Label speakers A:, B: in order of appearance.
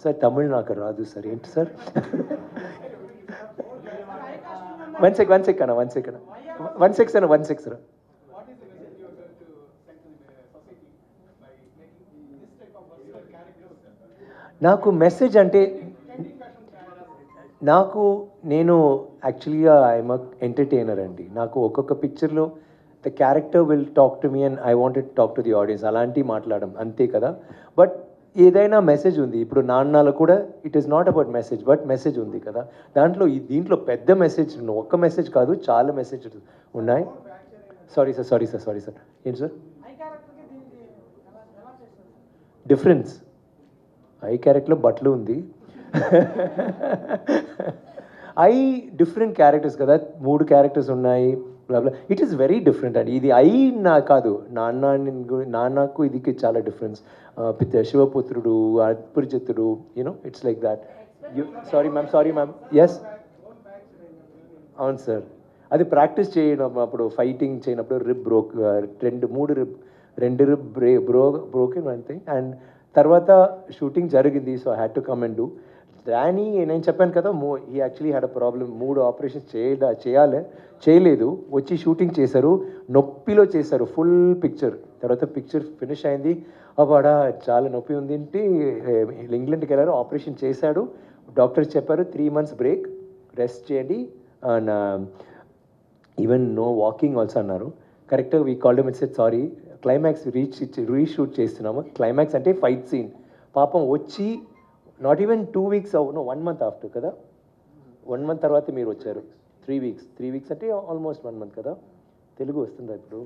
A: Sir Tamil నాకు రాదు sir. ఏంటి సార్? వన్ సెక్ అన్న, వన్ సెక్ అన్న. నాకు మెసేజ్ అంటే నేను యాక్చువల్గా ఐఎమ్ ఎంటర్టైనర్ అండి. నాకు ఒక్కొక్క పిక్చర్లో the character will talk to me and I wanted talk to the audience, అలాంటివి మాట్లాడడం అంతే కదా. బట్ ఏదైనా మెసేజ్ ఉంది. ఇప్పుడు నాన్నలో కూడా it is not about message, but message ఉంది కదా దాంట్లో. దీంట్లో పెద్ద మెసేజ్, ఒక్క మెసేజ్ కాదు, చాలా మెసేజ్ ఉన్నాయి. Sorry sir. ఏంటి సార్ డిఫరెన్స్? ఐ క్యారెక్టర్లో బట్టలు ఉంది. ఐ డిఫరెంట్ క్యారెక్టర్స్ కదా, 3 క్యారెక్టర్స్ ఉన్నాయి. ఇట్ ఈస్ వెరీ డిఫరెంట్ అండి. ఇది ఐ నా కాదు, నాన్నకు ఇదికి చాలా difference. Sivaputrudu, Aparichithudu, you know it's like that. Sorry ma'am. Yes అవును సార్. అది ప్రాక్టీస్ చేయడం, అప్పుడు ఫైటింగ్ చేయనప్పుడు రిబ్ బ్రోక్, 2 రిబ్ బ్రోకెన్ అంతే. అండ్ తర్వాత షూటింగ్ జరిగింది, so I had to come and do. Danny నేను చెప్పాను కదా, he actually had a problem. 3 operations చేయలేదు. వచ్చి షూటింగ్ చేశారు, నొప్పిలో చేశారు ఫుల్ పిక్చర్. తర్వాత పిక్చర్ ఫినిష్ అయింది, అవాడా చాలా నొప్పి ఉంది ఏంటి, ఇంగ్లాండ్కి వెళ్ళారు, ఆపరేషన్ చేశాడు. డాక్టర్స్ చెప్పారు 3 months బ్రేక్, రెస్ట్ చేయండి, and even know walking also అన్నారు. కరెక్ట్గా we called him, it's sorry, climax reshoot చేస్తున్నాము. క్లైమాక్స్ అంటే ఫైట్ సీన్. పాపం వచ్చి not even 2 weeks, 1 month after కదా, 1 month తర్వాత మీరు వచ్చారు. 3 weeks అంటే ఆల్మోస్ట్ 1 month కదా. తెలుగు వస్తుందా ఇప్పుడు?